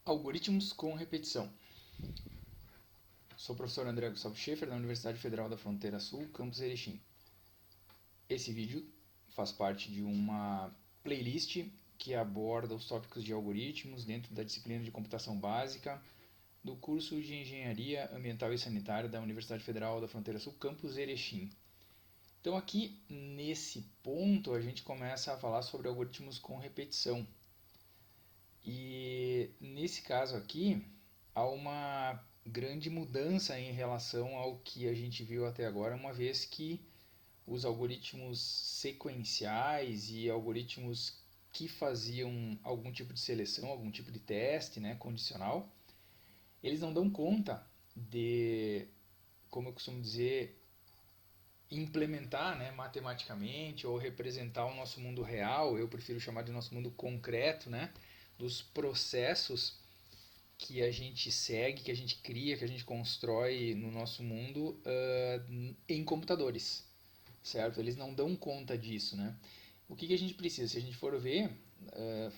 Algoritmos com repetição. Sou o professor André Gustavo Schaefer, da Universidade Federal da Fronteira Sul, campus Erechim. Esse vídeo faz parte de uma playlist que aborda os tópicos de algoritmos dentro da disciplina de computação básica do curso de Engenharia Ambiental e Sanitária da Universidade Federal da Fronteira Sul, campus Erechim. Então aqui, nesse ponto, a gente começa a falar sobre algoritmos com repetição. E nesse caso aqui, há uma grande mudança em relação ao que a gente viu até agora, uma vez que os algoritmos sequenciais e algoritmos que faziam algum tipo de seleção, algum tipo de teste, né, condicional, eles não dão conta de, como eu costumo dizer, implementar, né, matematicamente ou representar o nosso mundo real. Eu prefiro chamar de nosso mundo concreto, né, dos processos que a gente segue, que a gente cria, que a gente constrói no nosso mundo em computadores, certo? Eles não dão conta disso, né? O que a gente precisa? Se a gente for ver,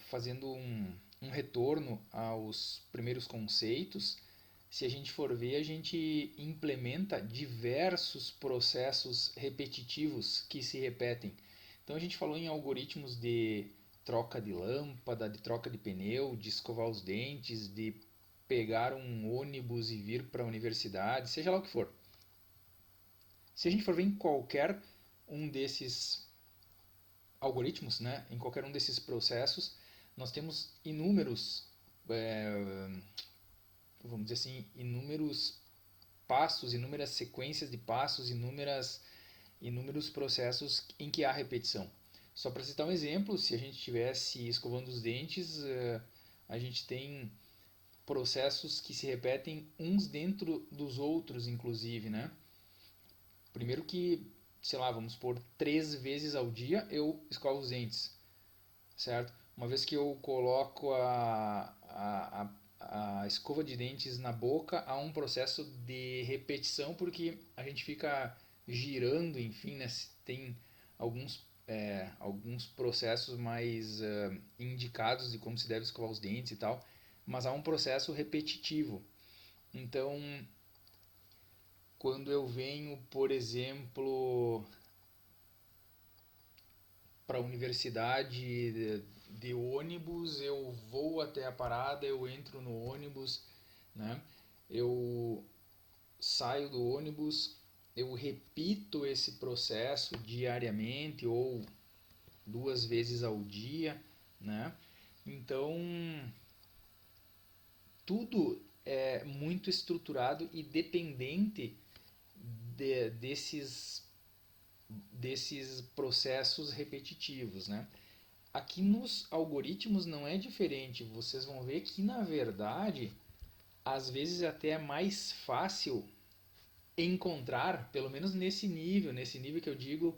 fazendo um retorno aos primeiros conceitos, se a gente for ver, a gente implementa diversos processos repetitivos que se repetem. Então a gente falou em algoritmos de troca de lâmpada, de troca de pneu, de escovar os dentes, de pegar um ônibus e vir para a universidade, seja lá o que for. Se a gente for ver em qualquer um desses algoritmos, né, em qualquer um desses processos, nós temos inúmeros, é, vamos dizer assim, inúmeros passos, inúmeras sequências de passos, inúmeros processos em que há repetição. Só para citar um exemplo, se a gente estivesse escovando os dentes, a gente tem processos que se repetem uns dentro dos outros, inclusive, né? Primeiro que, sei lá, vamos por 3 vezes ao dia eu escovo os dentes, certo? Uma vez que eu coloco a escova de dentes na boca, há um processo de repetição porque a gente fica girando, enfim, né? Tem alguns processos mais indicados de como se deve escovar os dentes e tal, mas há um processo repetitivo. Então, quando eu venho, por exemplo, para a universidade de ônibus, eu vou até a parada, eu entro no ônibus, né? Eu saio do ônibus, eu repito esse processo diariamente ou 2 vezes ao dia, né? Então, tudo é muito estruturado e dependente desses processos repetitivos, né? Aqui nos algoritmos não é diferente. Vocês vão ver que, na verdade, às vezes até é mais fácil encontrar, pelo menos nesse nível que eu digo,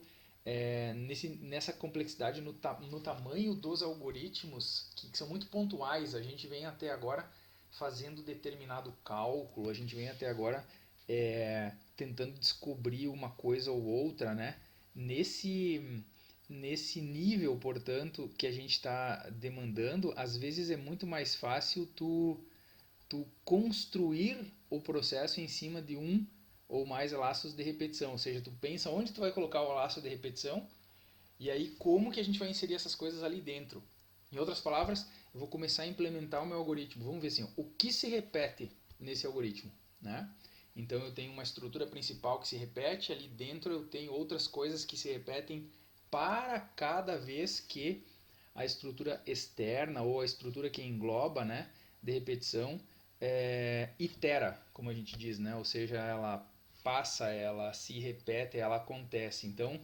nessa complexidade no tamanho dos algoritmos, que são muito pontuais. A gente vem até agora fazendo determinado cálculo, a gente vem até agora tentando descobrir uma coisa ou outra, né? Nesse, nesse nível, portanto, que a gente está demandando, às vezes é muito mais fácil tu construir o processo em cima de um ou mais laços de repetição. Ou seja, tu pensa onde tu vai colocar o laço de repetição e aí como que a gente vai inserir essas coisas ali dentro. Em outras palavras, eu vou começar a implementar o meu algoritmo. Vamos ver assim, o que se repete nesse algoritmo, né? Então eu tenho uma estrutura principal que se repete, ali dentro eu tenho outras coisas que se repetem para cada vez que a estrutura externa ou a estrutura que engloba, né, de repetição, itera, como a gente diz, né? Ou seja, ela passa, ela se repete, ela acontece. Então,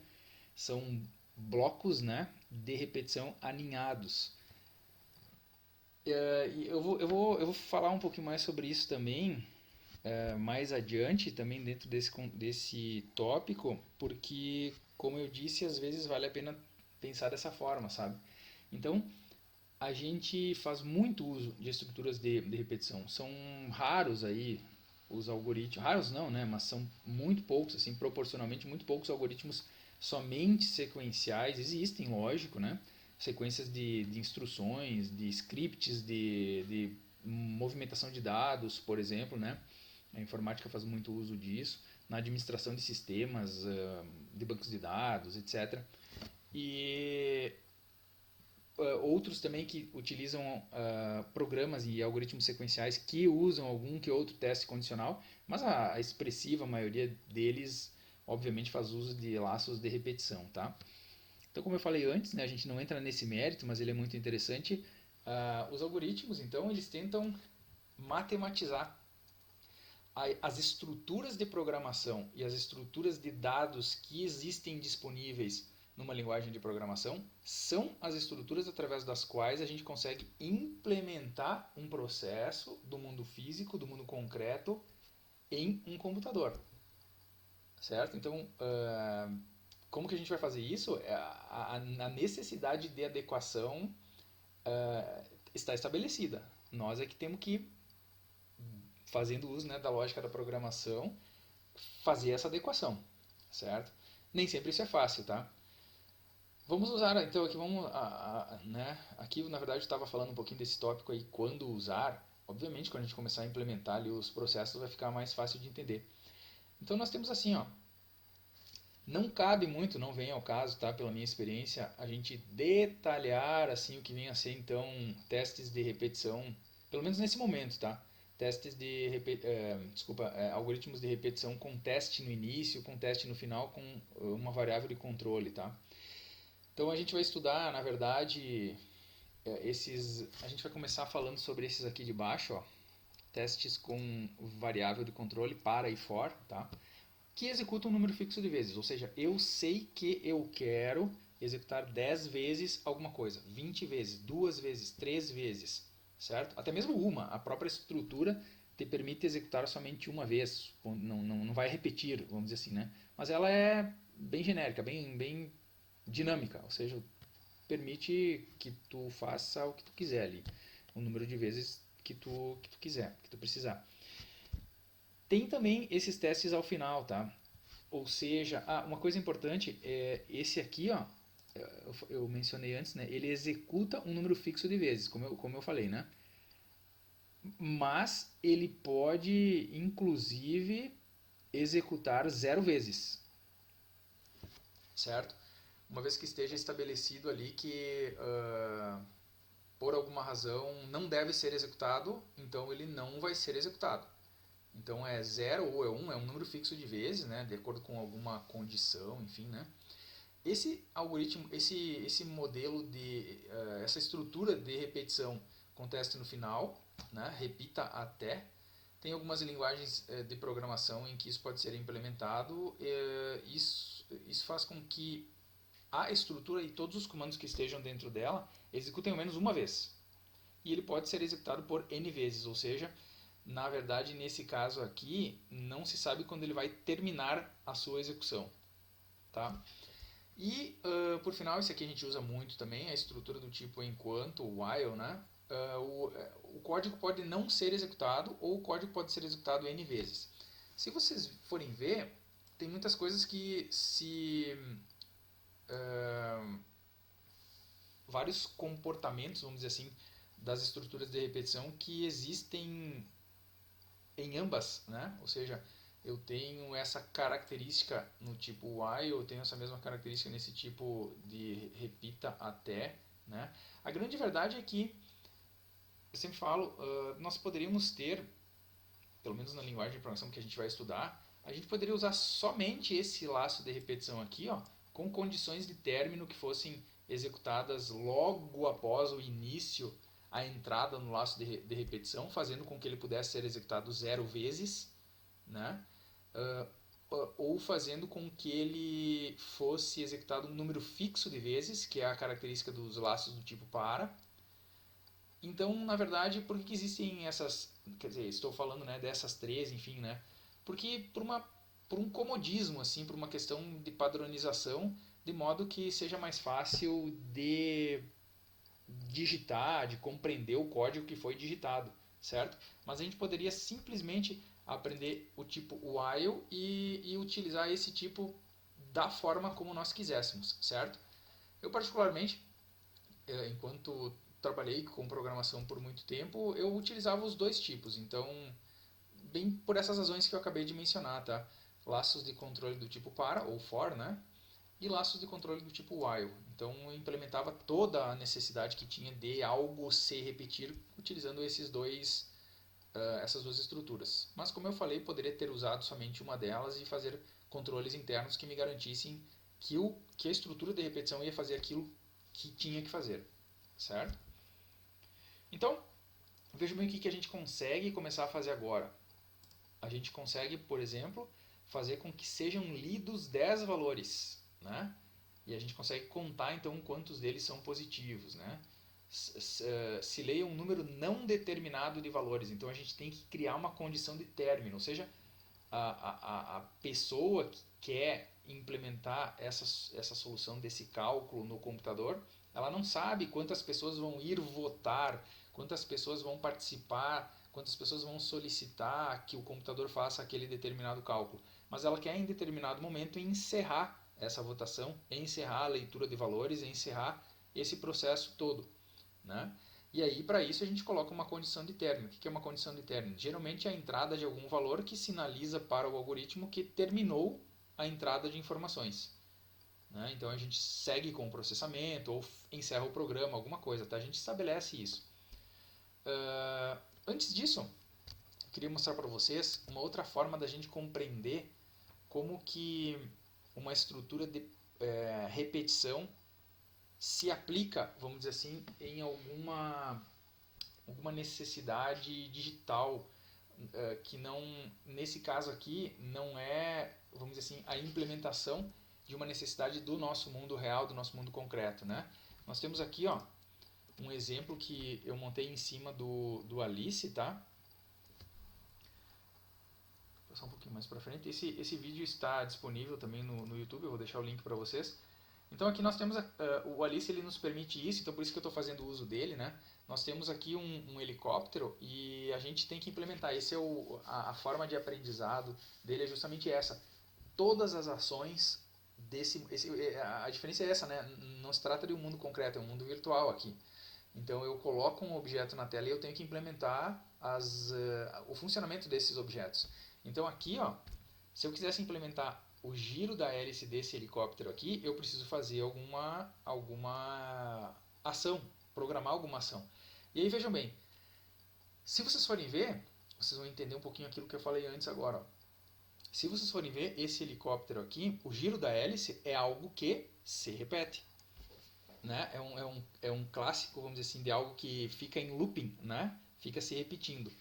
são blocos, né, de repetição aninhados. Eu vou falar um pouquinho mais sobre isso também, mais adiante, também dentro desse tópico, porque, como eu disse, às vezes vale a pena pensar dessa forma, sabe? Então, a gente faz muito uso de estruturas de repetição. São raros aí os algoritmos, raros não, né? Mas são muito poucos, assim, proporcionalmente muito poucos algoritmos somente sequenciais. Existem, lógico, né? Sequências de instruções, de scripts, de movimentação de dados, por exemplo, né? A informática faz muito uso disso, na administração de sistemas, de bancos de dados, etc. E outros também que utilizam programas e algoritmos sequenciais que usam algum que outro teste condicional, mas a expressiva maioria deles, obviamente, faz uso de laços de repetição, tá? Então, como eu falei antes, né, a gente não entra nesse mérito, mas ele é muito interessante. Os algoritmos, então, eles tentam matematizar as estruturas de programação e as estruturas de dados que existem disponíveis numa linguagem de programação são as estruturas através das quais a gente consegue implementar um processo do mundo físico, do mundo concreto, em um computador. Certo? Então, como que a gente vai fazer isso? A necessidade de adequação está estabelecida. Nós é que temos que, fazendo uso, né, da lógica da programação, fazer essa adequação, certo? Nem sempre isso é fácil, tá? Vamos usar, então, aqui vamos, né? Aqui, na verdade, eu estava falando um pouquinho desse tópico aí, quando usar. Obviamente, quando a gente começar a implementar ali os processos, vai ficar mais fácil de entender. Então, nós temos assim, ó, não cabe muito, não vem ao caso, tá? Pela minha experiência, a gente detalhar assim o que vem a ser então testes de repetição, pelo menos nesse momento, tá? Testes de algoritmos de repetição com teste no início, com teste no final, com uma variável de controle, tá? Então a gente vai estudar, na verdade, a gente vai começar falando sobre esses aqui de baixo, ó, testes com variável de controle para e for, tá? Que executa um número fixo de vezes, ou seja, eu sei que eu quero executar 10 vezes alguma coisa, 20 vezes, 2 vezes, 3 vezes, certo? Até mesmo uma, a própria estrutura te permite executar somente uma vez, não vai repetir, vamos dizer assim, né? Mas ela é bem genérica, bem dinâmica, ou seja, permite que tu faça o que tu quiser ali, o número de vezes que tu quiser, que tu precisar. Tem também esses testes ao final, tá? Ou seja, uma coisa importante é esse aqui, ó, eu mencionei antes, né? Ele executa um número fixo de vezes, como eu falei, né? Mas ele pode, inclusive, executar 0 vezes, certo? Uma vez que esteja estabelecido ali que por alguma razão não deve ser executado, então ele não vai ser executado. Então é 0 ou é 1, é um número fixo de vezes, né, de acordo com alguma condição, enfim, né? Esse algoritmo, esse modelo essa estrutura de repetição com teste no final, né, repita até, tem algumas linguagens de programação em que isso pode ser implementado. Isso faz com que a estrutura e todos os comandos que estejam dentro dela executem ao menos uma vez. E ele pode ser executado por N vezes, ou seja, na verdade, nesse caso aqui, não se sabe quando ele vai terminar a sua execução. Tá? E, por final, esse aqui a gente usa muito também, a estrutura do tipo enquanto, while, né? O código pode não ser executado ou o código pode ser executado N vezes. Se vocês forem ver, tem muitas coisas que vários comportamentos, vamos dizer assim, das estruturas de repetição que existem em ambas, né? Ou seja, eu tenho essa característica no tipo while, eu tenho essa mesma característica nesse tipo de repita até, né? A grande verdade é que, eu sempre falo, nós poderíamos ter, pelo menos na linguagem de programação que a gente vai estudar, a gente poderia usar somente esse laço de repetição aqui, ó, com condições de término que fossem executadas logo após o início, a entrada no laço de repetição, fazendo com que ele pudesse ser executado 0 vezes, né? Ou fazendo com que ele fosse executado um número fixo de vezes, que é a característica dos laços do tipo para. Então, na verdade, por que existem essas... Quer dizer, estou falando, né, dessas três, enfim, né? Porque por um comodismo, assim, por uma questão de padronização, de modo que seja mais fácil de digitar, de compreender o código que foi digitado, certo? Mas a gente poderia simplesmente aprender o tipo while e utilizar esse tipo da forma como nós quiséssemos, certo? Eu particularmente, enquanto trabalhei com programação por muito tempo, eu utilizava os dois tipos. Então, bem por essas razões que eu acabei de mencionar, tá? Laços de controle do tipo para, ou for, né? E laços de controle do tipo while. Então, eu implementava toda a necessidade que tinha de algo se repetir utilizando essas duas estruturas. Mas, como eu falei, poderia ter usado somente uma delas e fazer controles internos que me garantissem que a estrutura de repetição ia fazer aquilo que tinha que fazer, certo? Então, veja bem o que a gente consegue começar a fazer agora. A gente consegue, por exemplo, fazer com que sejam lidos 10 valores, né? E a gente consegue contar então quantos deles são positivos, né? Se leia um número não determinado de valores, então a gente tem que criar uma condição de término, ou seja, a pessoa que quer implementar essa solução desse cálculo no computador, ela não sabe quantas pessoas vão ir votar, quantas pessoas vão participar, quantas pessoas vão solicitar que o computador faça aquele determinado cálculo. Mas ela quer em determinado momento encerrar essa votação, encerrar a leitura de valores, encerrar esse processo todo, né? E aí, para isso, a gente coloca uma condição de término. O que é uma condição de término? Geralmente é a entrada de algum valor que sinaliza para o algoritmo que terminou a entrada de informações, né? Então a gente segue com o processamento ou encerra o programa, alguma coisa, tá? A gente estabelece isso. Antes disso, eu queria mostrar para vocês uma outra forma da gente compreender como que uma estrutura de repetição se aplica, vamos dizer assim, em alguma necessidade digital que não, nesse caso aqui, não é, vamos dizer assim, a implementação de uma necessidade do nosso mundo real, do nosso mundo concreto, né? Nós temos aqui, ó, um exemplo que eu montei em cima do Alice, tá? Vou passar um pouquinho mais para frente. Esse vídeo está disponível também no YouTube, eu vou deixar o link para vocês. Então aqui nós temos o Alice, ele nos permite isso, então por isso que eu estou fazendo uso dele, né? Nós temos aqui um helicóptero e a gente tem que implementar. Esse é a forma de aprendizado dele é justamente essa. Todas as ações a diferença é essa, né? Não se trata de um mundo concreto, é um mundo virtual aqui. Então eu coloco um objeto na tela e eu tenho que implementar o funcionamento desses objetos. Então aqui, ó, se eu quisesse implementar o giro da hélice desse helicóptero aqui, eu preciso fazer alguma ação, programar alguma ação. E aí vejam bem, se vocês forem ver, vocês vão entender um pouquinho aquilo que eu falei antes agora. Ó. Se vocês forem ver esse helicóptero aqui, o giro da hélice é algo que se repete. Né? É um clássico, vamos dizer assim, de algo que fica em looping, né? Fica se repetindo.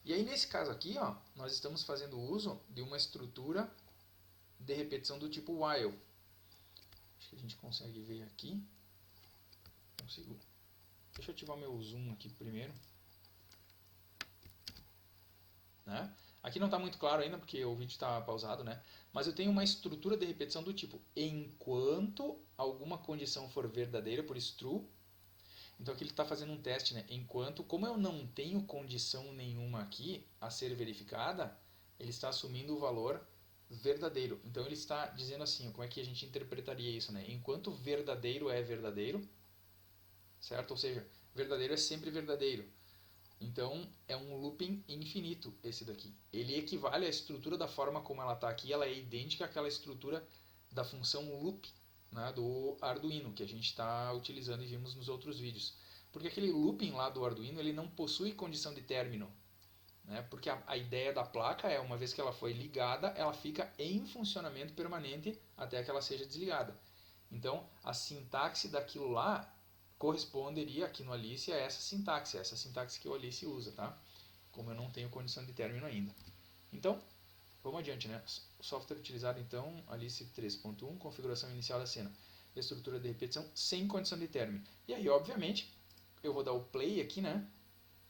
E aí nesse caso aqui, ó, nós estamos fazendo uso de uma estrutura de repetição do tipo while. Acho que a gente consegue ver aqui. Consigo. Deixa eu ativar meu zoom aqui primeiro. Né? Aqui não está muito claro ainda porque o vídeo está pausado, né? Mas eu tenho uma estrutura de repetição do tipo enquanto alguma condição for verdadeira, por isso true. Então aqui ele está fazendo um teste, né? Enquanto, como eu não tenho condição nenhuma aqui a ser verificada, ele está assumindo o valor verdadeiro. Então ele está dizendo assim, como é que a gente interpretaria isso, né? Enquanto verdadeiro é verdadeiro, certo? Ou seja, verdadeiro é sempre verdadeiro. Então é um looping infinito esse daqui. Ele equivale à estrutura da forma como ela está aqui, ela é idêntica àquela estrutura da função loop, né, do Arduino, que a gente está utilizando e vimos nos outros vídeos. Porque aquele looping lá do Arduino ele não possui condição de término. Né, porque a ideia da placa é, uma vez que ela foi ligada, ela fica em funcionamento permanente até que ela seja desligada. Então a sintaxe daquilo lá corresponderia aqui no Alice a essa sintaxe que o Alice usa, tá? Como eu não tenho condição de término ainda. Então, vamos adiante, né? O software utilizado então, Alice 3.1, configuração inicial da cena, estrutura de repetição sem condição de término. E aí, obviamente, eu vou dar o play aqui, né?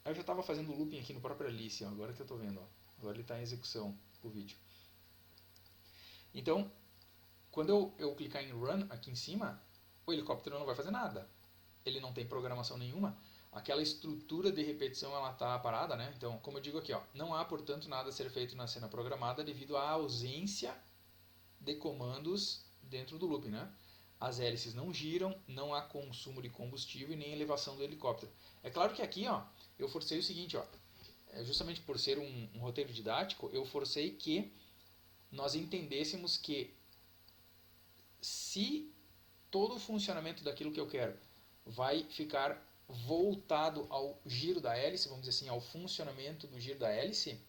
Eu já estava fazendo o looping aqui no próprio Alice, ó, agora que eu estou vendo, ó. Agora ele está em execução, o vídeo. Então, quando eu clicar em Run aqui em cima, o helicóptero não vai fazer nada. Ele não tem programação nenhuma. Aquela estrutura de repetição ela está parada, né? Então, como eu digo aqui, ó, não há, portanto, nada a ser feito na cena programada devido à ausência de comandos dentro do loop, né? as hélices não giram, não há consumo de combustível e nem elevação do helicóptero. É claro que aqui, ó, eu forcei o seguinte, ó, justamente por ser um roteiro didático, eu forcei que nós entendêssemos que se todo o funcionamento daquilo que eu quero vai ficar voltado ao giro da hélice, vamos dizer assim, ao funcionamento do giro da hélice,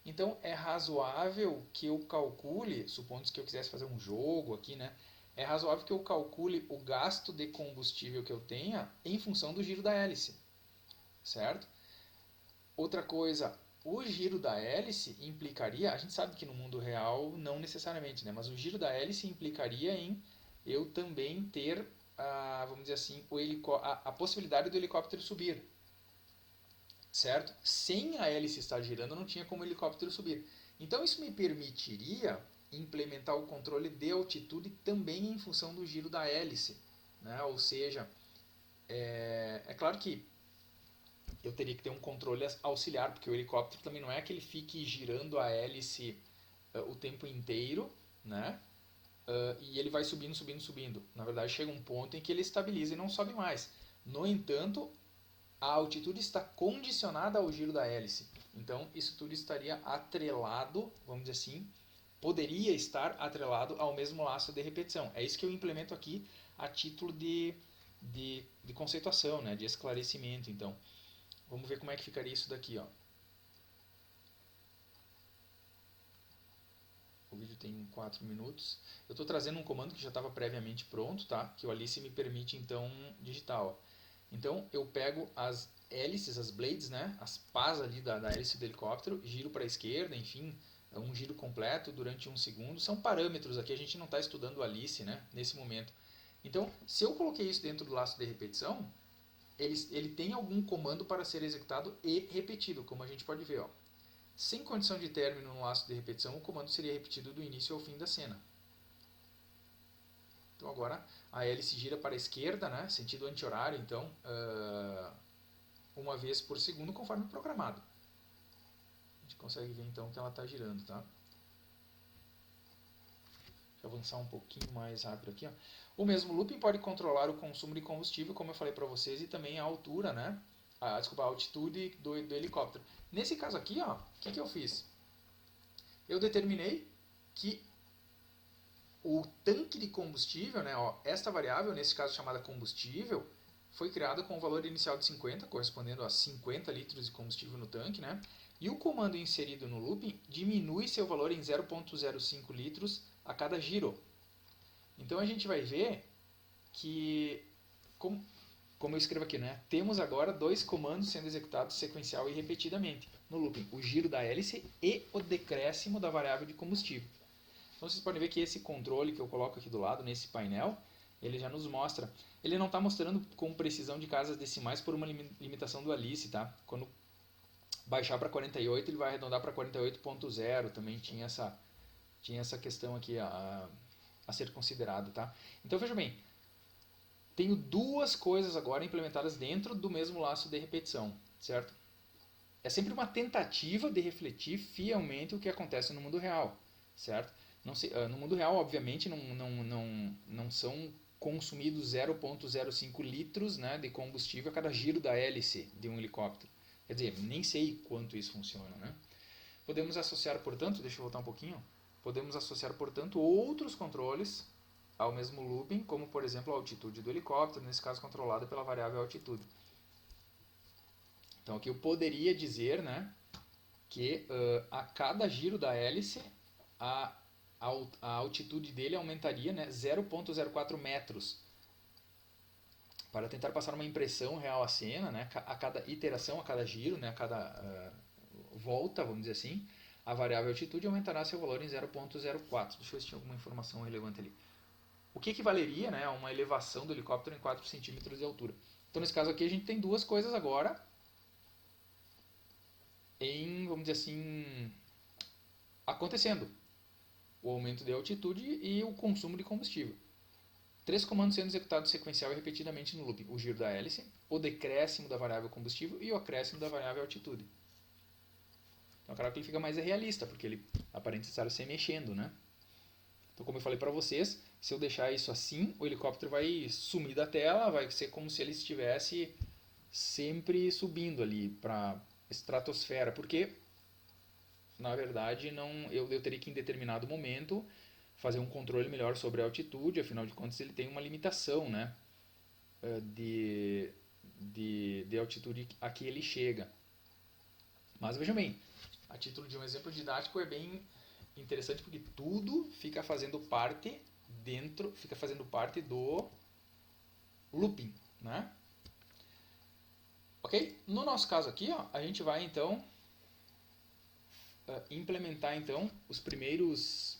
então é razoável que eu calcule, supondo que eu quisesse fazer um jogo aqui, né? É razoável que eu calcule o gasto de combustível que eu tenha em função do giro da hélice, certo? Outra coisa, o giro da hélice implicaria, a gente sabe que no mundo real não necessariamente, né? Mas o giro da hélice implicaria em eu também ter, vamos dizer assim, a possibilidade do helicóptero subir, certo? Sem a hélice estar girando, não tinha como o helicóptero subir. Então isso me permitiria implementar o controle de altitude também em função do giro da hélice, né? Ou seja, é claro que eu teria que ter um controle auxiliar, porque o helicóptero também não é que ele fique girando a hélice o tempo inteiro, né? E ele vai subindo, subindo, subindo. Na verdade, chega um ponto em que ele estabiliza e não sobe mais. No entanto, a altitude está condicionada ao giro da hélice. Então, isso tudo estaria atrelado, vamos dizer assim, poderia estar atrelado ao mesmo laço de repetição. É isso que eu implemento aqui a título de conceituação, né, de esclarecimento. Então, vamos ver como é que ficaria isso daqui. Ó. O vídeo tem 4 minutos. Eu estou trazendo um comando que já estava previamente pronto, tá? Que o Alice me permite, então, digitar. Ó. Então, eu pego as hélices, as blades, né? As pás ali da hélice do helicóptero, giro para a esquerda, enfim, um giro completo durante 1 segundo. São parâmetros aqui, a gente não está estudando o Alice, né? Nesse momento. Então, se eu coloquei isso dentro do laço de repetição, ele tem algum comando para ser executado e repetido, como a gente pode ver. Ó. Sem condição de término no laço de repetição, o comando seria repetido do início ao fim da cena. Então agora a hélice gira para a esquerda, né, sentido anti-horário, então, uma vez por segundo, conforme programado. A gente consegue ver então que ela está girando, tá? Deixa eu avançar um pouquinho mais rápido aqui. Ó. O mesmo looping pode controlar o consumo de combustível, como eu falei para vocês, e também a altura, né? Desculpa, a altitude do helicóptero. Nesse caso aqui, ó, o que eu fiz? Eu determinei que o tanque de combustível, né, ó, esta variável, nesse caso chamada combustível, foi criada com o valor inicial de 50, correspondendo a 50 litros de combustível no tanque, né? E o comando inserido no looping diminui seu valor em 0,05 litros a cada giro. Então a gente vai ver que, como eu escrevo aqui, né, temos agora dois comandos sendo executados sequencial e repetidamente no looping: o giro da hélice e o decréscimo da variável de combustível. Então vocês podem ver que esse controle que eu coloco aqui do lado, nesse painel, ele já nos mostra. Ele não está mostrando com precisão de casas decimais por uma limitação do Alice, tá? Quando baixar para 48, ele vai arredondar para 48.0. Também tinha essa questão aqui a ser considerada, tá? Então veja bem, tenho duas coisas agora implementadas dentro do mesmo laço de repetição, certo? É sempre uma tentativa de refletir fielmente o que acontece no mundo real, certo? No mundo real, obviamente, não são consumidos 0,05 litros, né, de combustível a cada giro da hélice de um helicóptero. Quer dizer, nem sei quanto isso funciona. Né? Podemos associar, portanto, deixa eu voltar um pouquinho, podemos associar, portanto, outros controles ao mesmo looping, como, por exemplo, a altitude do helicóptero, nesse caso controlada pela variável altitude. Então, aqui eu poderia dizer, né, que a cada giro da hélice, a altitude dele aumentaria, né, 0,04 metros. Para tentar passar uma impressão real à cena, né, a cada iteração, a cada giro, né, a cada volta, vamos dizer assim, a variável altitude aumentará seu valor em 0,04. Deixa eu ver se tinha alguma informação relevante ali. O que equivaleria, né, a uma elevação do helicóptero em 4 centímetros de altura. Então, nesse caso aqui, a gente tem duas coisas agora vamos dizer assim, acontecendo. O aumento de altitude e o consumo de combustível. 3 comandos sendo executados sequencial e repetidamente no loop: o giro da hélice, o decréscimo da variável combustível e o acréscimo da variável altitude. Então, claro que ele fica mais realista, porque ele aparenta estar se mexendo, né? Então, como eu falei para vocês, se eu deixar isso assim, o helicóptero vai sumir da tela, vai ser como se ele estivesse sempre subindo ali para estratosfera, porque na verdade não, eu teria que em determinado momento fazer um controle melhor sobre a altitude, afinal de contas ele tem uma limitação, né, de, de altitude a que ele chega. Mas vejam bem, a título de um exemplo didático é bem interessante porque tudo fica fazendo parte fica fazendo parte do looping, né? Ok? No nosso caso aqui, ó, a gente vai então implementar então os primeiros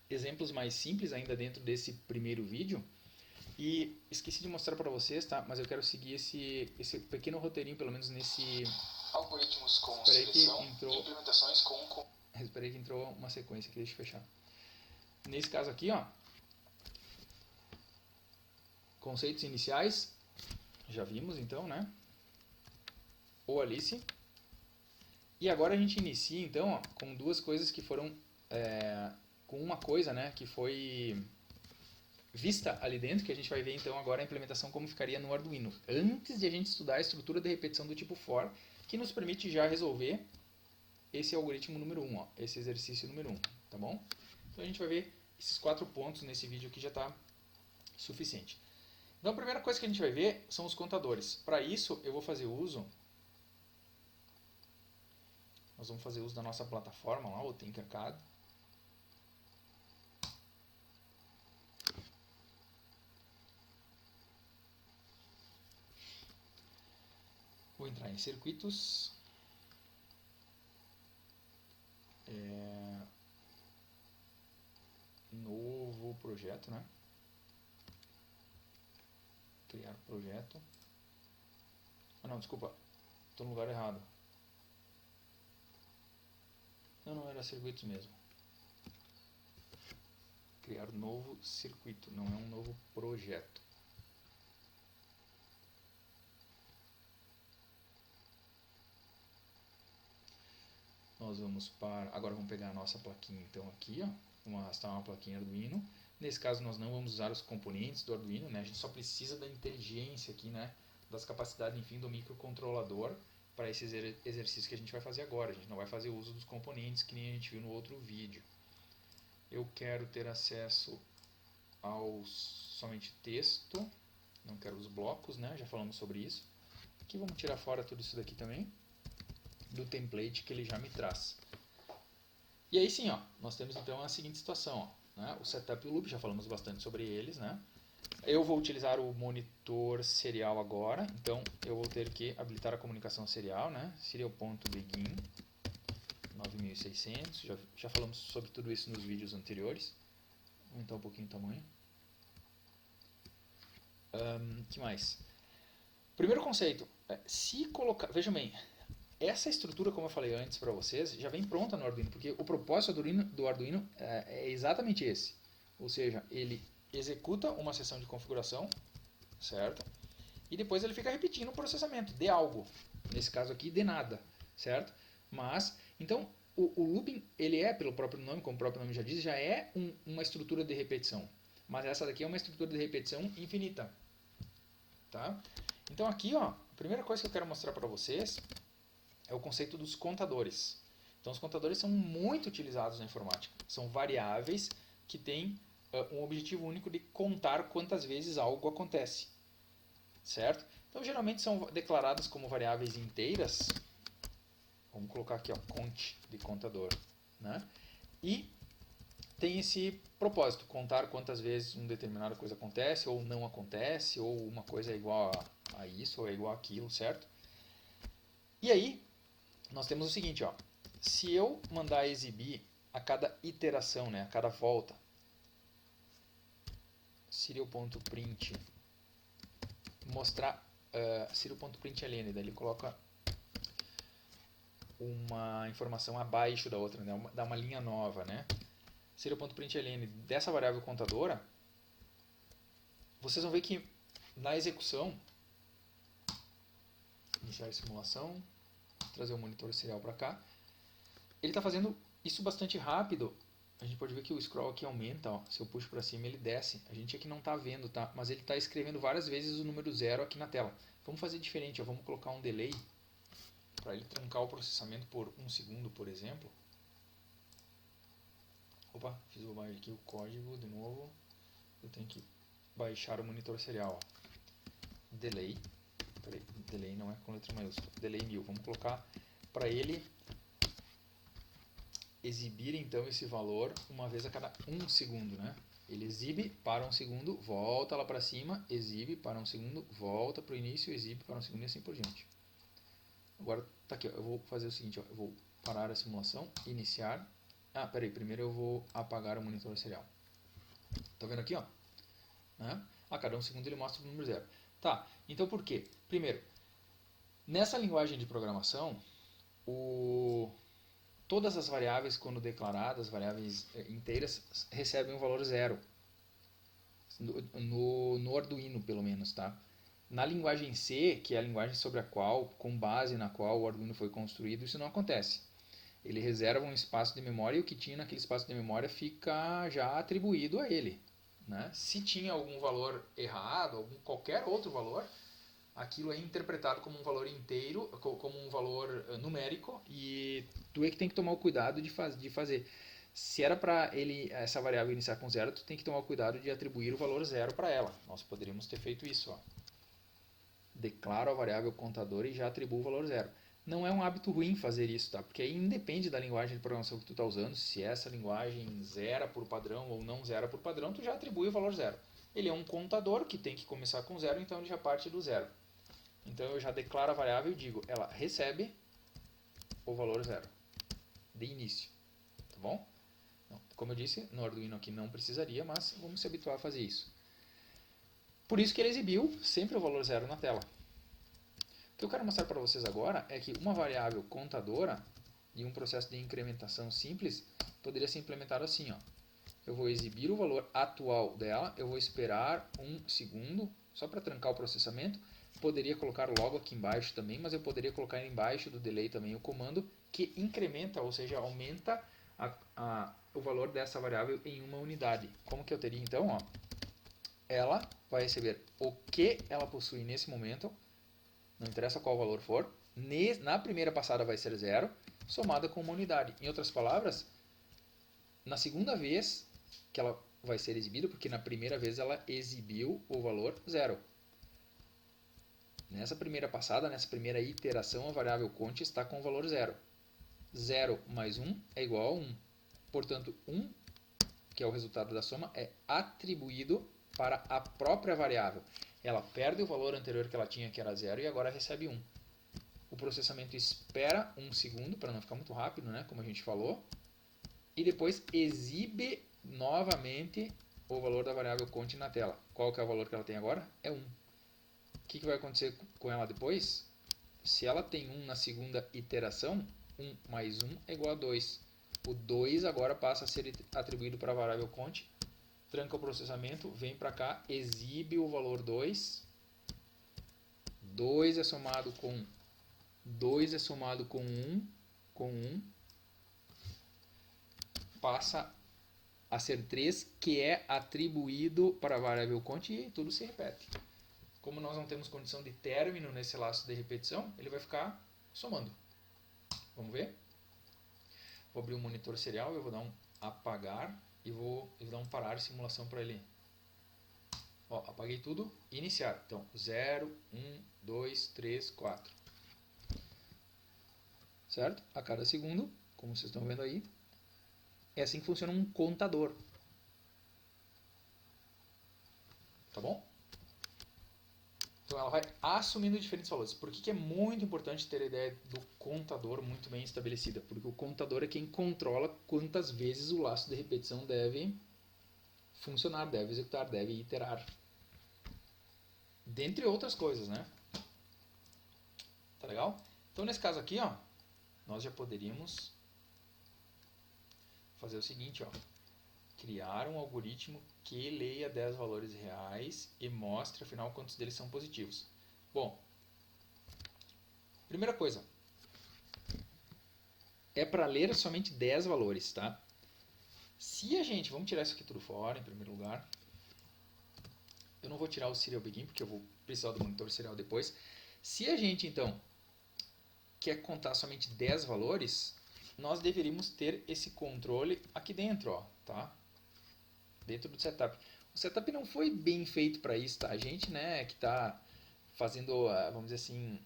exemplos mais simples ainda dentro desse primeiro vídeo. E esqueci de mostrar para vocês, tá? Mas eu quero seguir esse pequeno roteirinho, pelo menos nesse... Algoritmos com Esperei seleção, que entrou... implementações com... Esperei que entrou uma sequência aqui, deixa eu fechar. Nesse caso aqui, ó, conceitos iniciais, já vimos então, né? O Alice. E agora a gente inicia então, ó, com duas coisas que foram... com uma coisa, né, que foi vista ali dentro, que a gente vai ver então agora a implementação como ficaria no Arduino, antes de a gente estudar a estrutura de repetição do tipo for, que nos permite já resolver esse algoritmo número 1, ó, esse exercício número 1, tá bom? Então a gente vai ver esses 4 pontos nesse vídeo aqui já está suficiente. Então a primeira coisa que a gente vai ver são os contadores. Para isso eu vou fazer uso, nós vamos fazer uso da nossa plataforma lá, o Tinkercad. Vou entrar em circuitos. Novo projeto, né? Criar projeto. Ah não, desculpa. Estou no lugar errado. Não, era circuitos mesmo. Criar novo circuito, não é um novo projeto. Nós vamos para... Agora vamos pegar a nossa plaquinha então aqui, ó. Vamos arrastar uma plaquinha Arduino. Nesse caso nós não vamos usar os componentes do Arduino, né? A gente só precisa da inteligência aqui, né? Das capacidades, enfim, do microcontrolador para esse exercício que a gente vai fazer agora. A gente não vai fazer uso dos componentes que nem a gente viu no outro vídeo. Eu quero ter acesso ao somente texto, não quero os blocos, né? Já falamos sobre isso. Aqui vamos tirar fora tudo isso daqui também, do template que ele já me traz. E aí sim, ó, nós temos então a seguinte situação, ó, né? O setup e o loop, já falamos bastante sobre eles, né? Eu vou utilizar o monitor serial agora, então eu vou ter que habilitar a comunicação serial, né? Serial.begin 9600, já falamos sobre tudo isso nos vídeos anteriores. Vou aumentar um pouquinho o tamanho. Que mais? Primeiro conceito, se colocar, vejam bem, essa estrutura, como eu falei antes para vocês, já vem pronta no Arduino, porque o propósito do Arduino é exatamente esse. Ou seja, ele executa uma sessão de configuração, certo? E depois ele fica repetindo o processamento de algo, nesse caso aqui de nada, certo? Mas, então, o looping, ele é, pelo próprio nome, como o próprio nome já diz, já é uma estrutura de repetição. Mas essa daqui é uma estrutura de repetição infinita. Tá? Então aqui, ó, a primeira coisa que eu quero mostrar para vocês é o conceito dos contadores. Então os contadores são muito utilizados na informática. São variáveis que têm um objetivo único de contar quantas vezes algo acontece. Certo? Então geralmente são declaradas como variáveis inteiras. Vamos colocar aqui, ó, cont de contador, né? E tem esse propósito, contar quantas vezes uma determinada coisa acontece ou não acontece, ou uma coisa é igual a isso ou é igual a aquilo, certo? E aí, nós temos o seguinte, ó, se eu mandar exibir a cada iteração, né, a cada volta, serial.print, mostrar serial.println, daí ele coloca uma informação abaixo da outra, né, dá uma linha nova, né? Serial.println dessa variável contadora, vocês vão ver que na execução, iniciar a simulação, trazer o monitor serial para cá, ele está fazendo isso bastante rápido a gente pode ver que o scroll aqui aumenta, ó. Se eu puxo para cima ele desce. A gente aqui não está vendo, tá? Mas ele está escrevendo várias vezes o número 0 aqui na tela. Vamos fazer diferente, ó. Vamos colocar um delay para ele trancar o processamento por 1 segundo, por exemplo. Opa, fiz bobagem aqui, o código de novo. Eu tenho que baixar o monitor serial, ó. Delay. Peraí, delay não é com letra maiúscula. Delay 1000. Vamos colocar para ele exibir então esse valor uma vez a cada 1 segundo, né? Ele exibe para 1 segundo, volta lá para cima, exibe para 1 segundo, volta para o início, exibe para 1 segundo e assim por diante. Agora, tá aqui, ó, eu vou fazer o seguinte, ó, eu vou parar a simulação, iniciar. Ah, peraí, primeiro eu vou apagar o monitor serial. Tá vendo aqui, ó? Né? A cada 1 segundo ele mostra o número 0. Tá, então por quê? Primeiro, nessa linguagem de programação, todas as variáveis, quando declaradas, variáveis inteiras, recebem um valor 0. No Arduino, pelo menos, tá? Na linguagem C, que é a linguagem sobre a qual, com base na qual o Arduino foi construído, isso não acontece. Ele reserva um espaço de memória e o que tinha naquele espaço de memória fica já atribuído a ele, né? Se tinha algum valor errado, qualquer outro valor, aquilo é interpretado como um valor inteiro, como um valor numérico, e tu é que tem que tomar o cuidado de fazer. Se era para essa variável iniciar com 0, tu tem que tomar o cuidado de atribuir o valor 0 para ela. Nós poderíamos ter feito isso, ó. Declaro a variável contador e já atribuo o valor 0. Não é um hábito ruim fazer isso, tá? Porque aí independe da linguagem de programação que tu está usando, se essa linguagem zera por padrão ou não zera por padrão, tu já atribui o valor 0. Ele é um contador que tem que começar com 0, então ele já parte do 0. Então eu já declaro a variável e digo, ela recebe o valor 0 de início, tá bom? Como eu disse, no Arduino aqui não precisaria, mas vamos se habituar a fazer isso. Por isso que ele exibiu sempre o valor 0 na tela. O que eu quero mostrar para vocês agora é que uma variável contadora e um processo de incrementação simples poderia ser implementado assim, ó. Eu vou exibir o valor atual dela, eu vou esperar 1 segundo, só para trancar o processamento. Poderia colocar logo aqui embaixo também, mas eu poderia colocar embaixo do delay também o comando que incrementa, ou seja, aumenta o valor dessa variável em uma unidade. Como que eu teria então? Ó, ela vai receber o que ela possui nesse momento, não interessa qual valor for, na primeira passada vai ser 0, somada com uma unidade. Em outras palavras, na segunda vez que ela vai ser exibida, porque na primeira vez ela exibiu o valor 0. Nessa primeira passada, nessa primeira iteração, a variável cont está com o valor 0. 0 mais 1 é igual a 1. Portanto, 1, que é o resultado da soma, é atribuído para a própria variável. Ela perde o valor anterior que ela tinha, que era 0, e agora recebe 1. O processamento espera 1 segundo, para não ficar muito rápido, né, como a gente falou, e depois exibe novamente o valor da variável cont na tela. Qual que é o valor que ela tem agora? É 1. O que vai acontecer com ela depois? Se ela tem 1 na segunda iteração, 1 mais 1 é igual a 2. O 2 agora passa a ser atribuído para a variável cont, tranca o processamento, vem para cá, exibe o valor 2. 2 é somado com 2 é somado com 1, passa a ser 3, que é atribuído para a variável cont, e tudo se repete. Como nós não temos condição de término nesse laço de repetição, ele vai ficar somando. Vamos ver? Vou abrir o monitor serial, eu vou dar um apagar e vou dar um parar de simulação para ele. Ó, apaguei tudo, iniciar. Então, 0, 1, 2, 3, 4. Certo? A cada segundo, como vocês estão vendo aí, é assim que funciona um contador. Tá bom? Então ela vai assumindo diferentes valores. Por que é muito importante ter a ideia do contador muito bem estabelecida? Porque o contador é quem controla quantas vezes o laço de repetição deve funcionar, deve executar, deve iterar. Dentre outras coisas, né? Tá legal? Então nesse caso aqui, ó, nós já poderíamos fazer o seguinte, ó. Criar um algoritmo que leia 10 valores reais e mostre, afinal, quantos deles são positivos. Bom, primeira coisa, é para ler somente 10 valores, tá? Se a gente, vamos tirar isso aqui tudo fora em primeiro lugar. Eu não vou tirar o serial begin porque eu vou precisar do monitor serial depois. Se a gente então quer contar somente 10 valores, nós deveríamos ter esse controle aqui dentro, ó, tá? Dentro do setup. O setup não foi bem feito para isso, tá? A gente, né, que está fazendo, vamos dizer assim,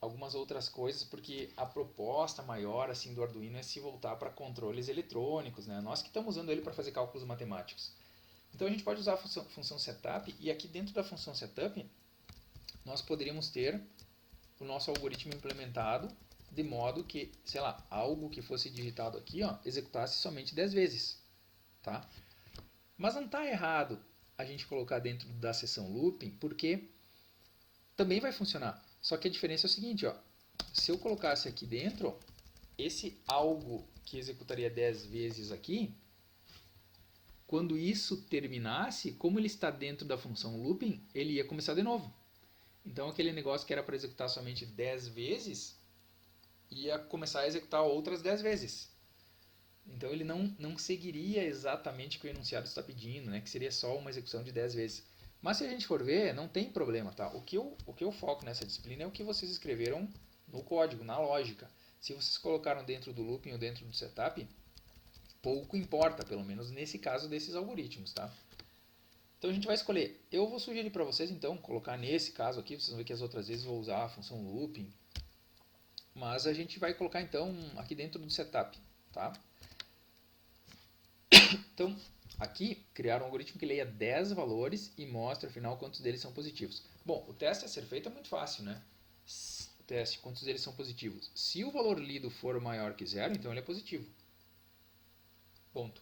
algumas outras coisas, porque a proposta maior assim do Arduino é se voltar para controles eletrônicos, né? Nós que estamos usando ele para fazer cálculos matemáticos. Então a gente pode usar a função setup, e aqui dentro da função setup nós poderíamos ter o nosso algoritmo implementado de modo que, sei lá, algo que fosse digitado aqui, ó, executasse somente 10 vezes, tá? Mas não está errado a gente colocar dentro da seção looping, porque também vai funcionar. Só que a diferença é o seguinte, ó, se eu colocasse aqui dentro, esse algo que executaria 10 vezes aqui, quando isso terminasse, como ele está dentro da função looping, ele ia começar de novo. Então aquele negócio que era para executar somente 10 vezes, ia começar a executar outras 10 vezes. Então ele não seguiria exatamente o que o enunciado está pedindo, né? Que seria só uma execução de 10 vezes. Mas se a gente for ver, não tem problema, tá? O que eu foco nessa disciplina é o que vocês escreveram no código, na lógica. Se vocês colocaram dentro do looping ou dentro do setup, pouco importa, pelo menos nesse caso desses algoritmos, tá? Então a gente vai escolher. Eu vou sugerir para vocês, então, colocar nesse caso aqui, vocês vão ver que as outras vezes eu vou usar a função looping, mas a gente vai colocar, então, aqui dentro do setup, tá? Então, aqui, criar um algoritmo que leia 10 valores e mostre, afinal, quantos deles são positivos. Bom, o teste a ser feito é muito fácil, né? O teste, quantos deles são positivos. Se o valor lido for maior que zero, então ele é positivo. Ponto.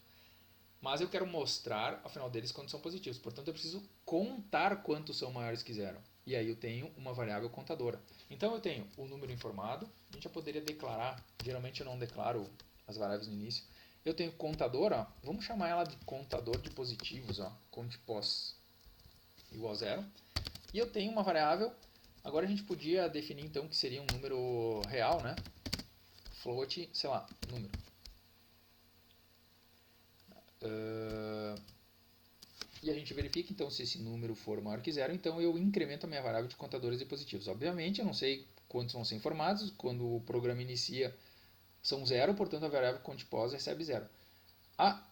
Mas eu quero mostrar, afinal deles, quantos são positivos. Portanto, eu preciso contar quantos são maiores que zero. E aí eu tenho uma variável contadora. Então eu tenho o número informado. A gente já poderia declarar. Geralmente eu não declaro as variáveis no início. Eu tenho contador, ó, vamos chamar ela de contador de positivos, ó, contPos igual a zero. E eu tenho uma variável, agora a gente podia definir então que seria um número real, né? Float, sei lá, número. E a gente verifica então se esse número for maior que zero, então eu incremento a minha variável de contadores de positivos. Obviamente eu não sei quantos vão ser informados, quando o programa inicia são zero, portanto a variável contPos recebe zero. A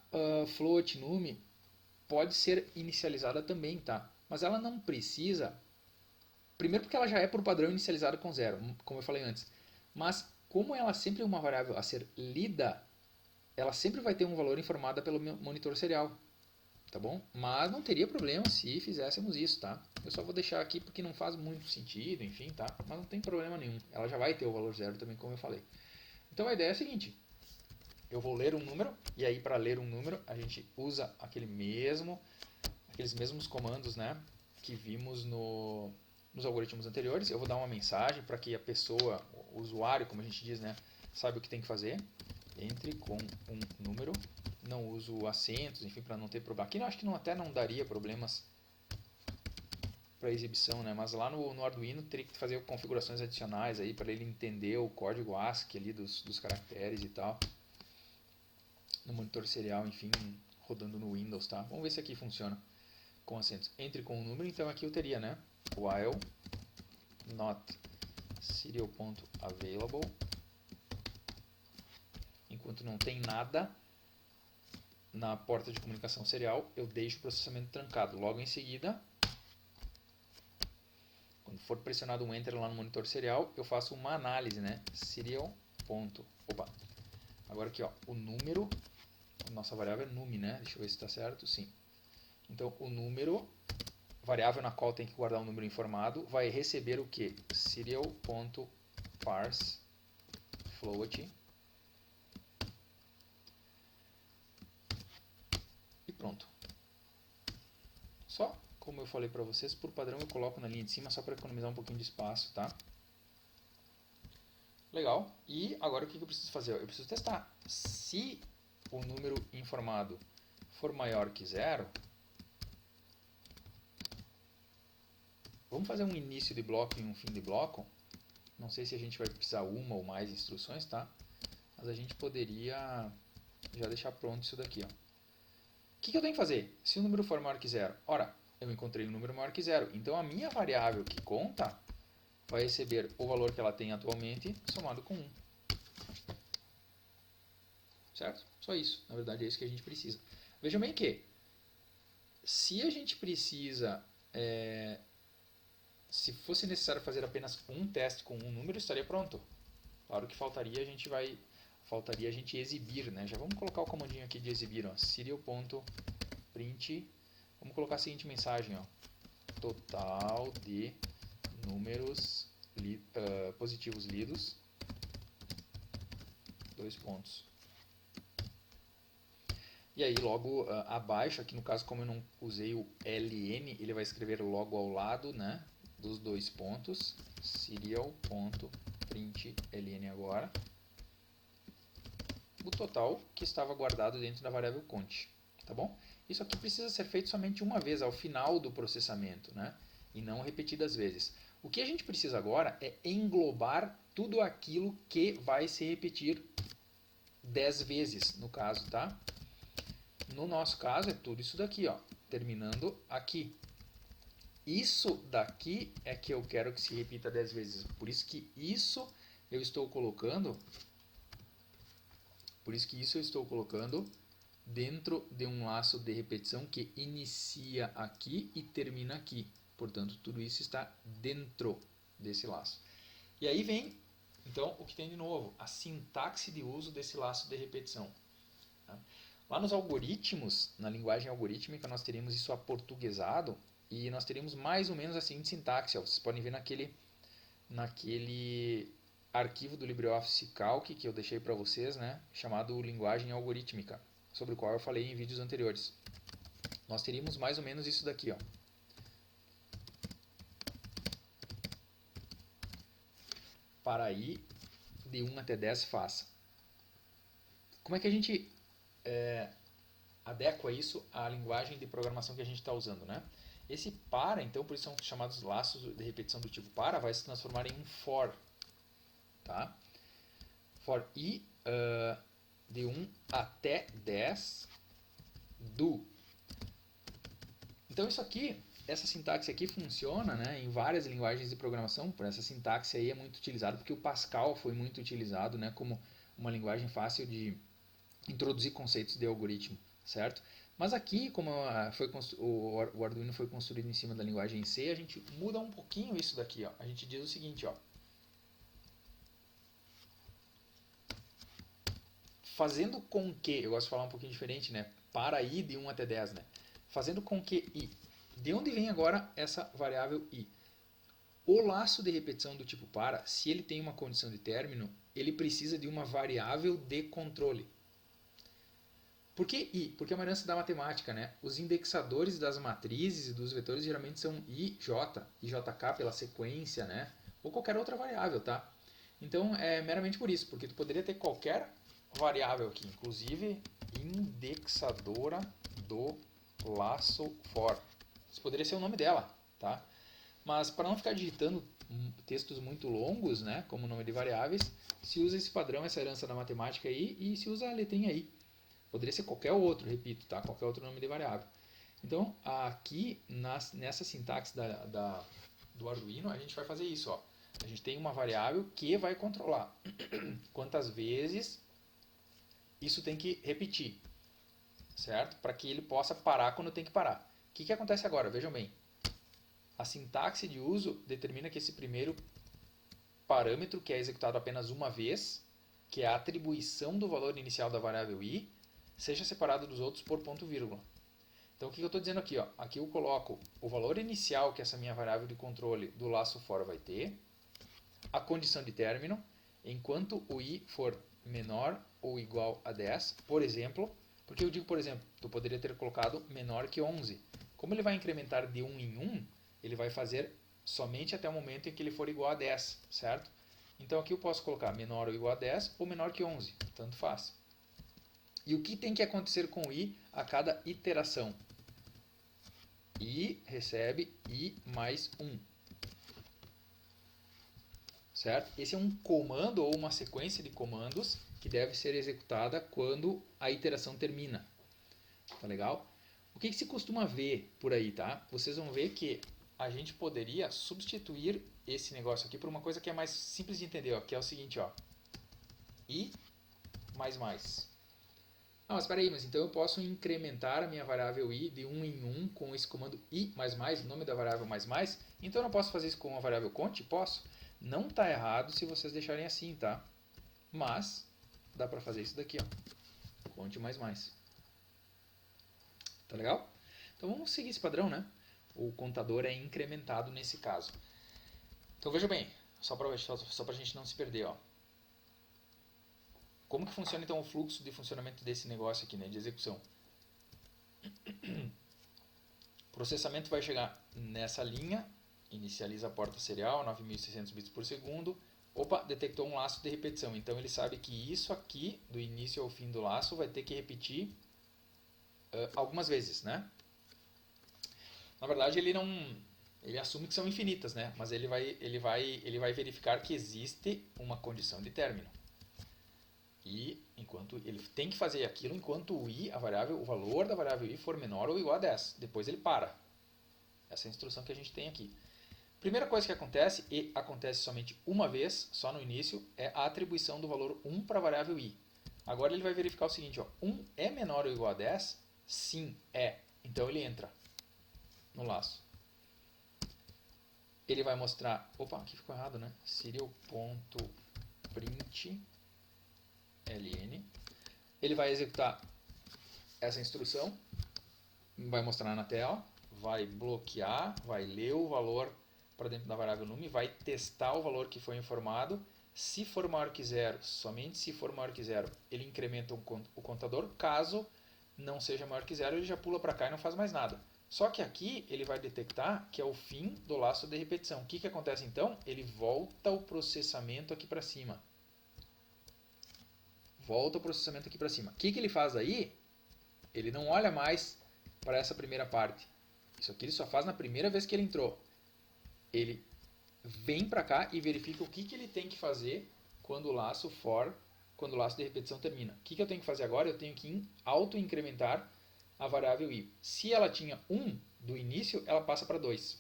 float num pode ser inicializada também, tá? Mas ela não precisa, primeiro porque ela já é por padrão inicializada com zero, como eu falei antes. Mas como ela sempre é uma variável a ser lida, ela sempre vai ter um valor informado pelo monitor serial, tá bom? Mas não teria problema se fizéssemos isso, tá? Eu só vou deixar aqui porque não faz muito sentido, enfim, tá? Mas não tem problema nenhum. Ela já vai ter o valor zero também, como eu falei. Então a ideia é a seguinte: eu vou ler um número, e aí para ler um número a gente usa aqueles mesmos comandos, né, que vimos nos algoritmos anteriores. Eu vou dar uma mensagem para que a pessoa, o usuário, como a gente diz, né, saiba o que tem que fazer. Entre com um número, não uso acentos, enfim, para não ter problema. Aqui eu acho que até não daria problemas para exibição, né? Mas lá no Arduino teria que fazer configurações adicionais aí para ele entender o código ASCII ali dos caracteres e tal. No monitor serial, enfim, rodando no Windows, tá? Vamos ver se aqui funciona com acentos. Entre com um número, então aqui eu teria, né? While not serial.available. Enquanto não tem nada na porta de comunicação serial, eu deixo o processamento trancado. Logo em seguida, quando for pressionado um Enter lá no monitor serial, eu faço uma análise, né? Serial. Opa. Agora aqui, ó, o número, nossa variável é num, né? Deixa eu ver se está certo. Sim. Então, o número, variável na qual tem que guardar um número informado, vai receber o que? Serial.parse float. E pronto. Só, como eu falei para vocês, por padrão eu coloco na linha de cima só para economizar um pouquinho de espaço, tá? Legal. E agora o que eu preciso fazer? Eu preciso testar. Se o número informado for maior que zero, vamos fazer um início de bloco e um fim de bloco. Não sei se a gente vai precisar uma ou mais instruções, tá? Mas a gente poderia já deixar pronto isso daqui, ó. que eu tenho que fazer? Se o número for maior que zero, ora, eu encontrei um número maior que zero. Então a minha variável que conta vai receber o valor que ela tem atualmente somado com 1. Certo? Só isso. Na verdade é isso que a gente precisa. Vejam bem que se a gente precisa, se fosse necessário fazer apenas um teste com um número, estaria pronto. Claro que faltaria a gente exibir, né? Já vamos colocar o comandinho aqui de exibir, ó, serial.print. Vamos colocar a seguinte mensagem, ó, total de números positivos lidos, 2 pontos. E aí logo abaixo, aqui no caso como eu não usei o ln, ele vai escrever logo ao lado, né, dos 2 pontos, serial.println agora, o total que estava guardado dentro da variável count, tá bom? Isso aqui precisa ser feito somente uma vez, ao final do processamento, né, e não repetidas vezes. O que a gente precisa agora é englobar tudo aquilo que vai se repetir 10 vezes, no caso, tá? No nosso caso é tudo isso daqui, ó, terminando aqui. Isso daqui é que eu quero que se repita 10 vezes. Por isso que isso eu estou colocando dentro de um laço de repetição que inicia aqui e termina aqui. Portanto, tudo isso está dentro desse laço. E aí vem, então, o que tem de novo? A sintaxe de uso desse laço de repetição. Tá? Lá nos algoritmos, na linguagem algorítmica, nós teríamos isso aportuguesado e nós teríamos mais ou menos a seguinte sintaxe. Ó. Vocês podem ver naquele arquivo do LibreOffice Calc que eu deixei para vocês, né, chamado linguagem algorítmica, sobre o qual eu falei em vídeos anteriores. Nós teríamos mais ou menos isso daqui, ó. Para i de 1 até 10 faça. Como é que a gente adequa isso à linguagem de programação que a gente está usando, né? Esse para, então, por isso são chamados laços de repetição do tipo para, vai se transformar em um for, tá? For i de 1 até 10 do. Então isso aqui, essa sintaxe aqui funciona, né, em várias linguagens de programação. Por essa sintaxe aí é muito utilizado porque o Pascal foi muito utilizado, né, como uma linguagem fácil de introduzir conceitos de algoritmo, certo? Mas aqui, como o Arduino foi construído em cima da linguagem C, a gente muda um pouquinho isso daqui, ó. A gente diz o seguinte, ó. Fazendo com que, eu gosto de falar um pouquinho diferente, né? Para i de 1 até 10, né? Fazendo com que i. De onde vem agora essa variável i? O laço de repetição do tipo para, se ele tem uma condição de término, ele precisa de uma variável de controle. Por que i? Porque é uma herança da matemática, né? Os indexadores das matrizes e dos vetores geralmente são i, j, ijk pela sequência, né? Ou qualquer outra variável, tá? Então é meramente por isso, porque tu poderia ter qualquer variável aqui, inclusive indexadora do laço for. Isso poderia ser o nome dela, tá? Mas para não ficar digitando textos muito longos, né, como nome de variáveis, se usa esse padrão, essa herança da matemática aí, e se usa a letrinha aí. Poderia ser qualquer outro, repito, tá? Qualquer outro nome de variável. Então, aqui nessa sintaxe do Arduino, a gente vai fazer isso, ó. A gente tem uma variável que vai controlar quantas vezes isso tem que repetir, certo? Para que ele possa parar quando tem que parar. O que acontece agora? Vejam bem. A sintaxe de uso determina que esse primeiro parâmetro, que é executado apenas uma vez, que é a atribuição do valor inicial da variável i, seja separado dos outros por ponto vírgula. Então o que eu estou dizendo aqui? Ó? Aqui eu coloco o valor inicial que essa minha variável de controle do laço for vai ter, a condição de término, enquanto o i for menor ou igual a 10, por exemplo, porque eu digo, por exemplo, tu poderia ter colocado menor que 11. Como ele vai incrementar de 1 em 1, ele vai fazer somente até o momento em que ele for igual a 10, certo? Então aqui eu posso colocar menor ou igual a 10 ou menor que 11, tanto faz. E o que tem que acontecer com o i a cada iteração? I recebe i mais 1. Certo? Esse é um comando ou uma sequência de comandos que deve ser executada quando a iteração termina. Tá legal? O que se costuma ver por aí, tá? Vocês vão ver que a gente poderia substituir esse negócio aqui por uma coisa que é mais simples de entender, ó, que é o seguinte, ó. I mais mais. Ah, mas espera aí, mas então eu posso incrementar a minha variável i de 1 em 1 com esse comando i mais mais, o nome da variável mais mais? Então eu não posso fazer isso com a variável cont? Posso. Não está errado se vocês deixarem assim, tá? Mas dá para fazer isso daqui, ó. Cont mais mais. Tá legal? Então vamos seguir esse padrão, né? O contador é incrementado nesse caso. Então veja bem, só para a gente não se perder, ó. Como que funciona então o fluxo de funcionamento desse negócio aqui, né, de execução? O processamento vai chegar nessa linha, inicializa a porta serial, 9.600 bits por segundo. Opa, detectou um laço de repetição. Então ele sabe que isso aqui, do início ao fim do laço, vai ter que repetir algumas vezes, né? Na verdade ele assume que são infinitas, né? Mas ele vai verificar que existe uma condição de término. E enquanto ele tem que fazer aquilo enquanto o valor da variável i for menor ou igual a 10. Depois ele para. Essa é a instrução que a gente tem aqui. Primeira coisa que acontece, e acontece somente uma vez, só no início, é a atribuição do valor 1 para a variável i. Agora ele vai verificar o seguinte, ó, 1 é menor ou igual a 10? Sim, é. Então ele entra no laço. Ele vai mostrar, opa, aqui ficou errado, né? Serial.print ln. Ele vai executar essa instrução, vai mostrar na tela, vai bloquear, vai ler o valor para dentro da variável num, vai testar o valor que foi informado. Se for maior que zero, somente se for maior que zero, ele incrementa o contador. Caso não seja maior que zero, ele já pula para cá e não faz mais nada. Só que aqui ele vai detectar que é o fim do laço de repetição. O que acontece então? Ele volta o processamento aqui para cima. Volta o processamento aqui para cima. O que ele faz aí? Ele não olha mais para essa primeira parte. Isso aqui ele só faz na primeira vez que ele entrou. Ele vem para cá e verifica o que ele tem que fazer quando o laço de repetição termina. O que eu tenho que fazer agora? Eu tenho que auto-incrementar a variável i. Se ela tinha 1 do início, ela passa para 2.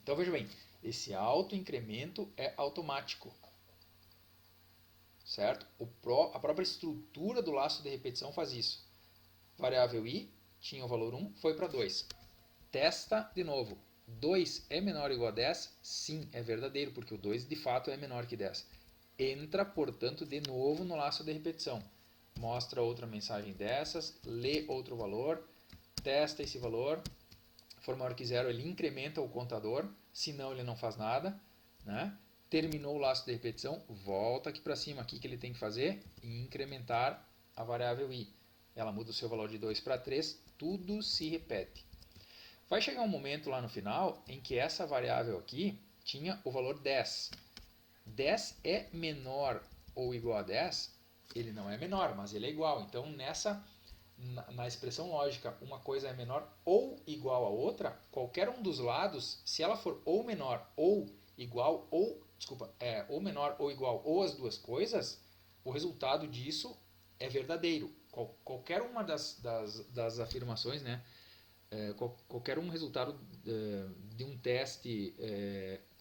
Então veja bem, esse auto-incremento é automático. Certo? A própria estrutura do laço de repetição faz isso. Variável i tinha o valor 1, foi para 2. Testa de novo. 2 é menor ou igual a 10? Sim, é verdadeiro, porque o 2 de fato é menor que 10. Entra, portanto, de novo no laço de repetição. Mostra outra mensagem dessas, lê outro valor, testa esse valor. Se for maior que 0, ele incrementa o contador, senão ele não faz nada, né? Terminou o laço de repetição, volta aqui para cima. Aqui que ele tem que fazer? Incrementar a variável i. Ela muda o seu valor de 2 para 3, tudo se repete. Vai chegar um momento lá no final em que essa variável aqui tinha o valor 10. 10 é menor ou igual a 10? Ele não é menor, mas ele é igual. Então, na expressão lógica, uma coisa é menor ou igual a outra, qualquer um dos lados, se ela for ou menor ou igual, ou menor ou igual, ou as duas coisas, o resultado disso é verdadeiro. Qualquer uma das afirmações, né? Qualquer um resultado de um teste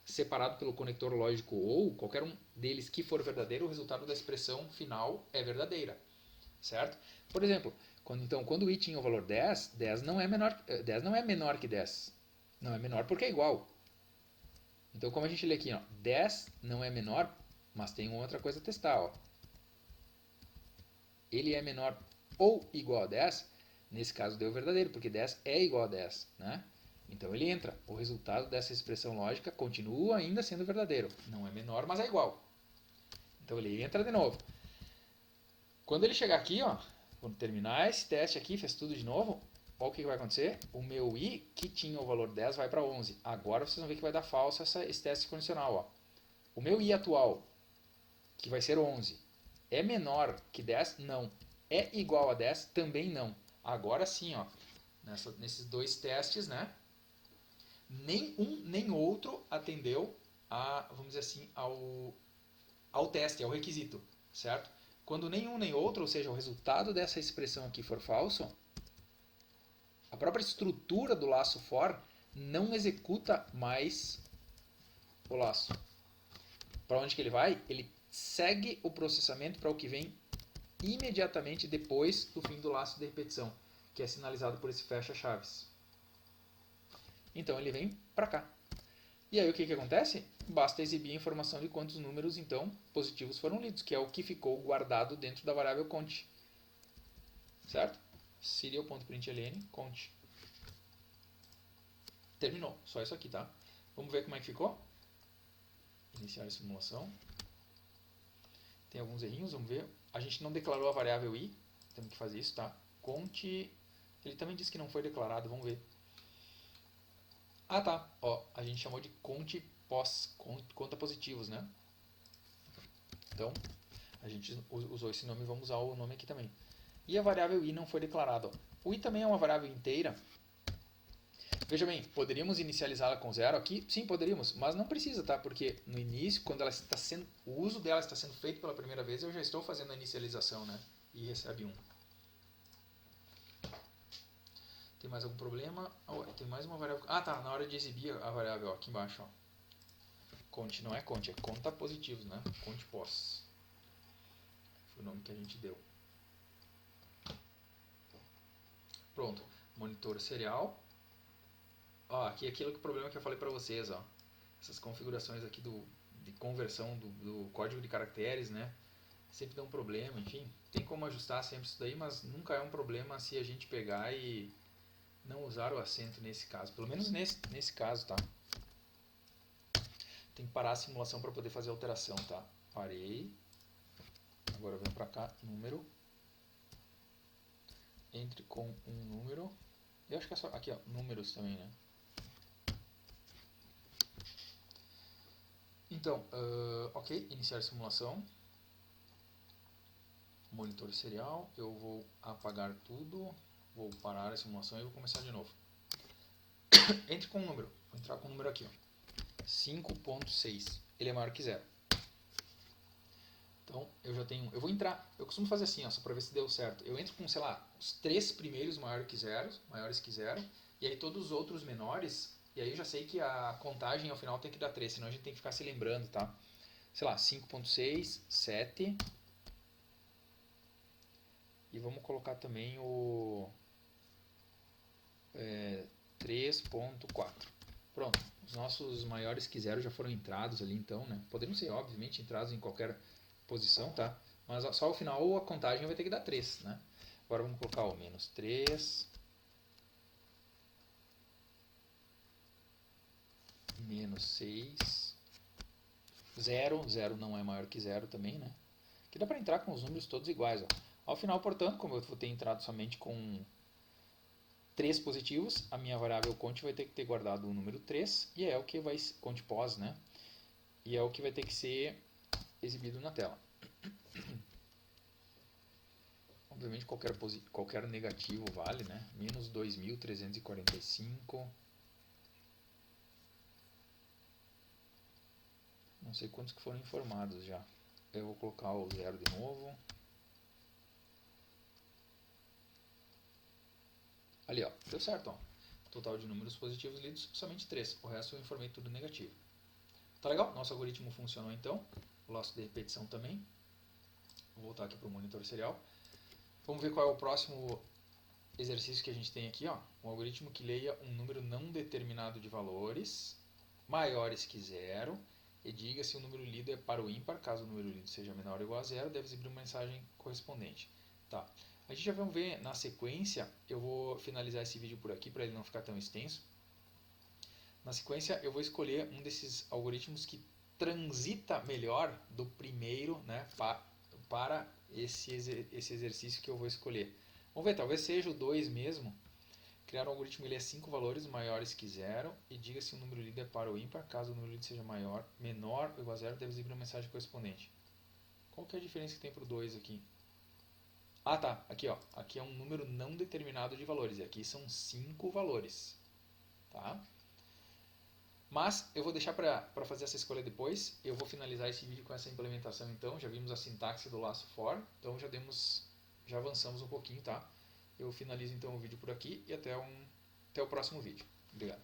separado pelo conector lógico ou qualquer um deles que for verdadeiro, o resultado da expressão final é verdadeira, certo? Por exemplo, quando o i tinha o valor 10, 10 não é menor que 10. Não é menor porque é igual. Então, como a gente lê aqui, ó, 10 não é menor, mas tem uma outra coisa a testar. Ó. Ele é menor ou igual a 10, nesse caso deu verdadeiro, porque 10 é igual a 10. Né? Então ele entra. O resultado dessa expressão lógica continua ainda sendo verdadeiro. Não é menor, mas é igual. Então ele entra de novo. Quando ele chegar aqui, ó, quando terminar esse teste aqui, fez tudo de novo, olha o que vai acontecer. O meu i, que tinha o valor 10, vai para 11. Agora vocês vão ver que vai dar falso esse teste condicional. Ó. O meu i atual, que vai ser 11, é menor que 10? Não. É igual a 10? Também não. Agora sim, ó, nesses dois testes, né? Nem um nem outro atendeu vamos dizer assim, ao teste, ao requisito, certo? Quando nenhum nem outro, ou seja, o resultado dessa expressão aqui for falso, a própria estrutura do laço for não executa mais o laço. Para onde que ele vai? Ele segue o processamento para o que vem imediatamente depois do fim do laço de repetição, que é sinalizado por esse fecha-chaves. Então ele vem para cá. E aí o que acontece? Basta exibir a informação de quantos números então positivos foram lidos, que é o que ficou guardado dentro da variável count. Certo? Serial.println count. Terminou. Só isso aqui, tá? Vamos ver como é que ficou? Iniciar a simulação. Tem alguns errinhos, vamos ver. A gente não declarou a variável i. Temos que fazer isso, tá? Count. Ele também disse que não foi declarado, vamos ver. Ah, tá. Ó, a gente chamou de count pos, conta positivos, né? Então, a gente usou esse nome, vamos usar o nome aqui também. E a variável i não foi declarada. O i também é uma variável inteira. Veja bem, poderíamos inicializá-la com 0 aqui? Sim, poderíamos, mas não precisa, tá? Porque no início, quando ela está sendo, o uso dela está sendo feito pela primeira vez, eu já estou fazendo a inicialização, né? E recebe 1. Tem mais algum problema? Oh, tem mais uma variável. Ah, tá, na hora de exibir a variável, ó, aqui embaixo, ó. Count não é count, é conta positivos, né? Count pos. Foi o nome que a gente deu. Pronto, monitor serial. Ó, aqui é aquele problema que eu falei para vocês, ó. Essas configurações aqui de conversão do código de caracteres, né? Sempre dá um problema, enfim. Tem como ajustar sempre isso daí, mas nunca é um problema se a gente pegar e não usar o acento nesse caso. Pelo menos nesse caso, tá? Tem que parar a simulação para poder fazer a alteração, tá? Parei. Agora eu venho para cá, número. Entre com um número. Eu acho que é só aqui, ó, números também, né? Então, ok, iniciar a simulação. Monitor serial, eu vou apagar tudo, vou parar a simulação e vou começar de novo. Entre com um número, vou entrar com um número aqui, ó. 5.6, ele é maior que 0. Então, eu já tenho, eu vou entrar, eu costumo fazer assim, ó, só para ver se deu certo. Eu entro com, sei lá, os 3 primeiros maiores que 0, e aí todos os outros menores, e aí eu já sei que a contagem ao final tem que dar 3, senão a gente tem que ficar se lembrando, tá? Sei lá, 5.6, 7... E vamos colocar também o 3.4. Pronto, os nossos maiores que 0 já foram entrados ali então, né? Poderiam ser, obviamente, entrados em qualquer posição, tá? Mas só ao final a contagem vai ter que dar 3, né? Agora vamos colocar o menos 3, menos 6, 0, 0 não é maior que 0 também, né? Aqui dá para entrar com os números todos iguais, ó. Ao final, portanto, como eu vou ter entrado somente com 3 positivos, a minha variável count vai ter que ter guardado o número 3, e é o que vai, count pos, né? E é o que vai ter que ser exibido na tela. Obviamente qualquer negativo vale, né? Menos 2.345. Não sei quantos que foram informados já. Eu vou colocar o 0 de novo. Ali, ó, deu certo, ó. Total de números positivos lidos, somente 3. O resto eu informei tudo negativo. Tá legal? Nosso algoritmo funcionou então. O laço de repetição também. Vou voltar aqui para o monitor serial. Vamos ver qual é o próximo exercício que a gente tem aqui, ó. Um algoritmo que leia um número não determinado de valores maiores que 0 e diga se o número lido é par ou ímpar. Caso o número lido seja menor ou igual a 0, deve exibir uma mensagem correspondente. Tá. A gente já vai ver na sequência. Eu vou finalizar esse vídeo por aqui para ele não ficar tão extenso. Na sequência, eu vou escolher um desses algoritmos que transita melhor do primeiro, né, para esse exercício que eu vou escolher. Vamos ver, talvez seja o 2 mesmo. Criar um algoritmo ele é 5 valores maiores que 0 e diga se o número lido é par ou ímpar. Caso o número lido seja menor ou igual a 0, deve exibir uma mensagem correspondente. Qual que é a diferença que tem para o 2 aqui? Ah, tá. Aqui, ó. Aqui é um número não determinado de valores. E aqui são 5 valores. Tá? Mas eu vou deixar para fazer essa escolha depois. Eu vou finalizar esse vídeo com essa implementação então. Já vimos a sintaxe do laço for. Então já avançamos um pouquinho, tá? Eu finalizo então o vídeo por aqui e até o próximo vídeo. Obrigado.